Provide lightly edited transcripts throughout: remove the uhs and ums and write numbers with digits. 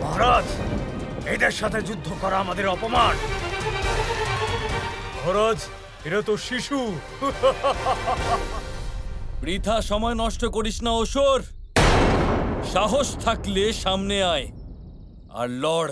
মহারাজ, এদের সাথে যুদ্ধ করা আমাদের অপমান। মহারাজ, এরা তো শিশু। বৃথা সময় নষ্ট করিস না অসুর। সাহস থাকলে সামনে আয় আর লড়।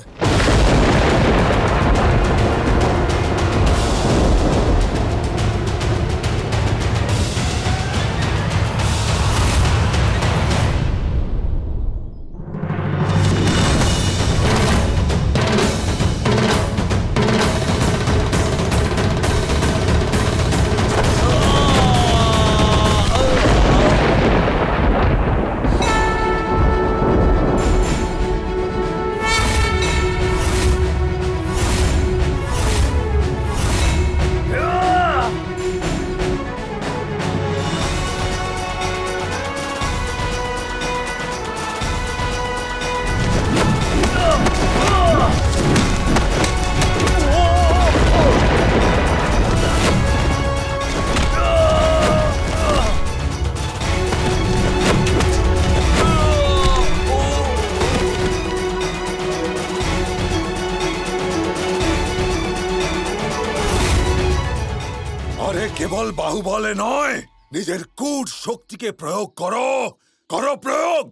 কেবল বাহুবলে নয়, নিজের কূট শক্তিকে প্রয়োগ করো, করো প্রয়োগ।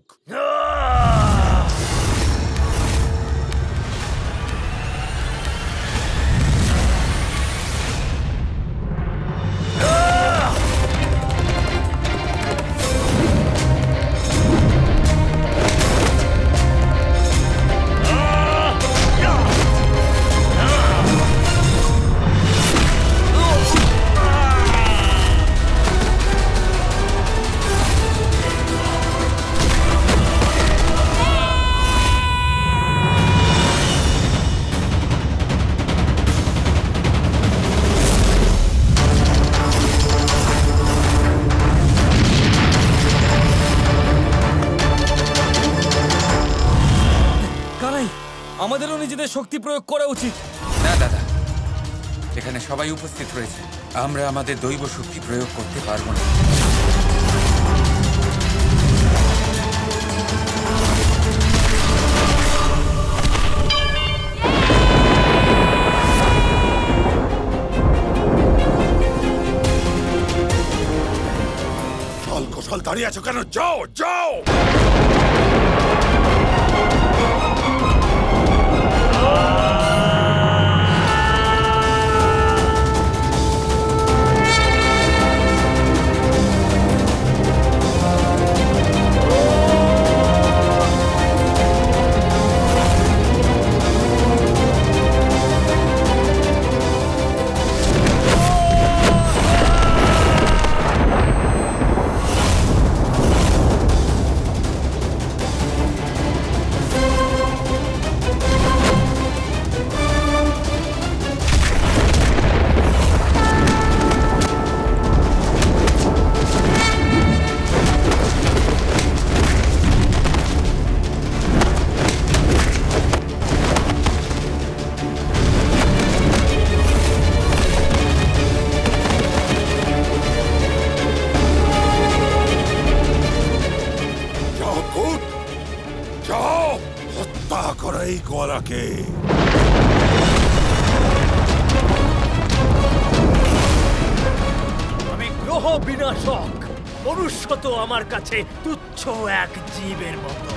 আমাদেরও নিজেদের শক্তি প্রয়োগ করা উচিত। না দাদা, এখানে সবাই উপস্থিত রয়েছে, আমরা আমাদের দৈব শক্তি প্রয়োগ করতে পারবো না। ছল কৌশল দাঁড়িয়ে আছো কেন? যাও যাও। আমি গ্রহ বিনাশক, মনুষ্য তো আমার কাছে তুচ্ছ এক জীবের মতো।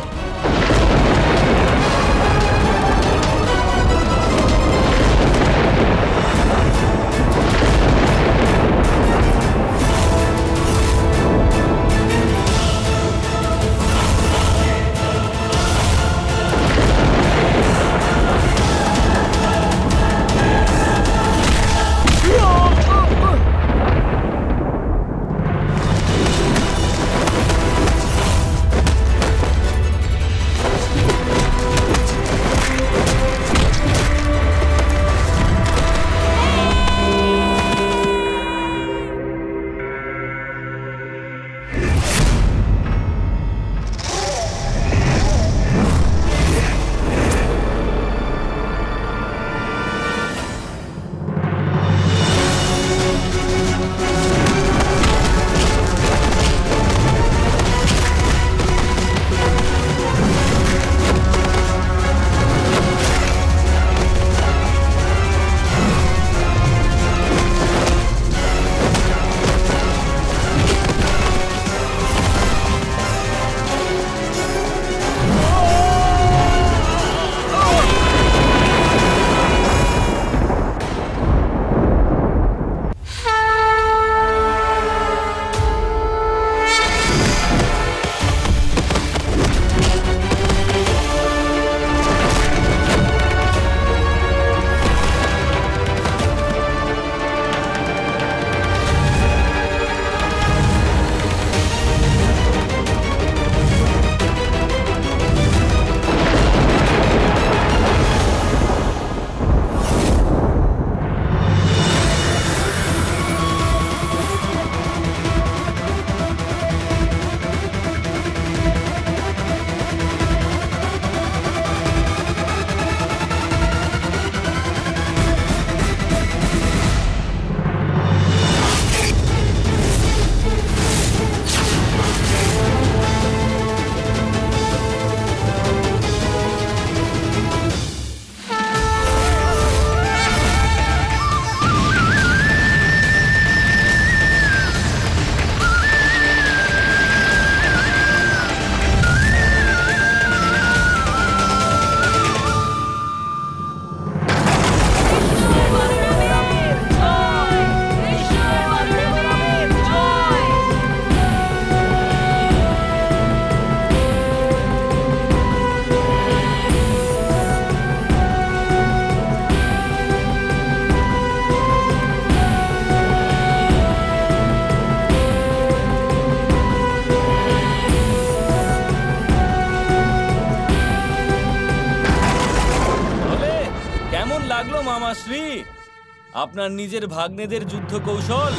আপনার নিজের ভাগ্নেদের যুদ্ধ কৌশল?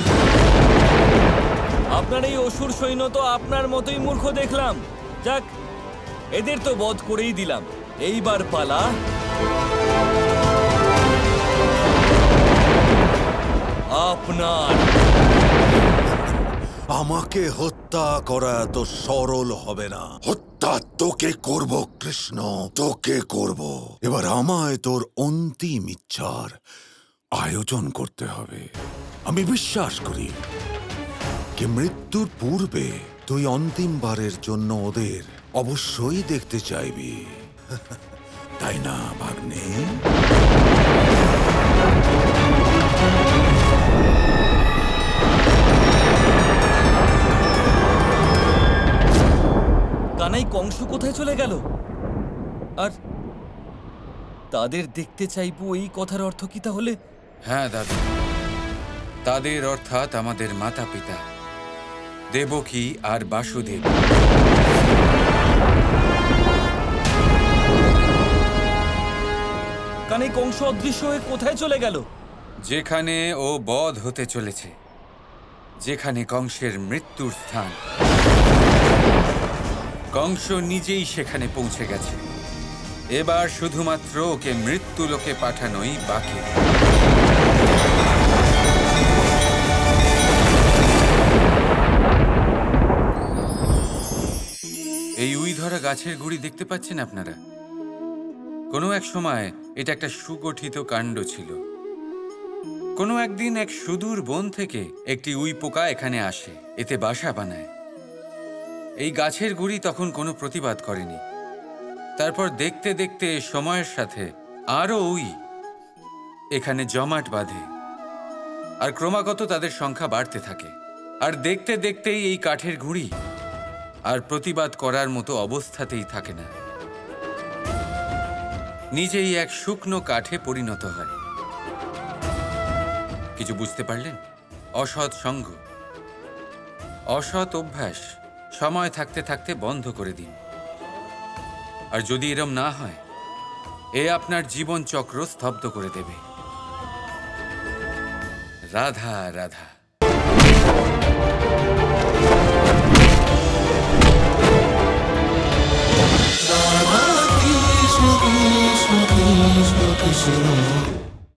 আপনার এই অসুর সৈন্য তো আপনার মতোই মূর্খ দেখলাম। যাক, এদের তো বধ করেই দিলাম। এইবার পালা আপনার। আমাকে হত্যা করা এত সরল হবে না। হত্যা তোকে করব কৃষ্ণ, তোকে করব। এবার আমায় তোর অন্তিম ইচ্ছার আয়োজন করতে হবে। আমি বিশ্বাস করি কি মৃত্যুর পূর্বে তুই অন্তিমবারের জন্য ওদের অবশ্যই দেখতে চাইবি, তাই না ভাগ্নে? কানাই কংস কোথায় চলে গেল? আর তাদের দেখতে চাইবো, এই কথার অর্থ কি তাহলে? হ্যাঁ দাদু, তাদের অর্থাৎ আমাদের মাতা পিতা দেবকী আর বাসুদেব। কানাই কংস অদৃশ্য হয়ে কোথায় চলে গেল? যেখানে ও বধ হতে চলেছে, যেখানে কংসের মৃত্যুর স্থান, কংস নিজেই সেখানে পৌঁছে গেছে। এবার শুধুমাত্র ওকে মৃত্যু লোকে পাঠানোই বাকি। এই উইধরা গাছের গুড়ি দেখতে পাচ্ছেন আপনারা? কোনো এক সময় এটা একটা সুগঠিত কাণ্ড ছিল। কোনো একদিন এক সুদূর বন থেকে একটি উই পোকা এখানে আসে, এতে বাসা বানায়। এই গাছের গুড়ি তখন কোনো প্রতিবাদ করেনি। তারপর দেখতে দেখতে সময়ের সাথে আরও উই এখানে জমাট বাঁধে, আর ক্রমাগত তাদের সংখ্যা বাড়তে থাকে। আর দেখতে দেখতেই এই কাঠের গুঁড়ি আর প্রতিবাদ করার মতো অবস্থাতেই থাকে না, নিজেই এক শুকনো কাঠে পরিণত হয়। কিছু বুঝতে পারলেন? অসৎ সঙ্গ, অসৎ অভ্যাস সময় থাকতে থাকতে বন্ধ করে দিন। আর যদি এরম না হয়, এ আপনার জীবন চক্র স্তব্ধ করে দেবে। Radha Radha. Krishna Krishna Krishna Krishna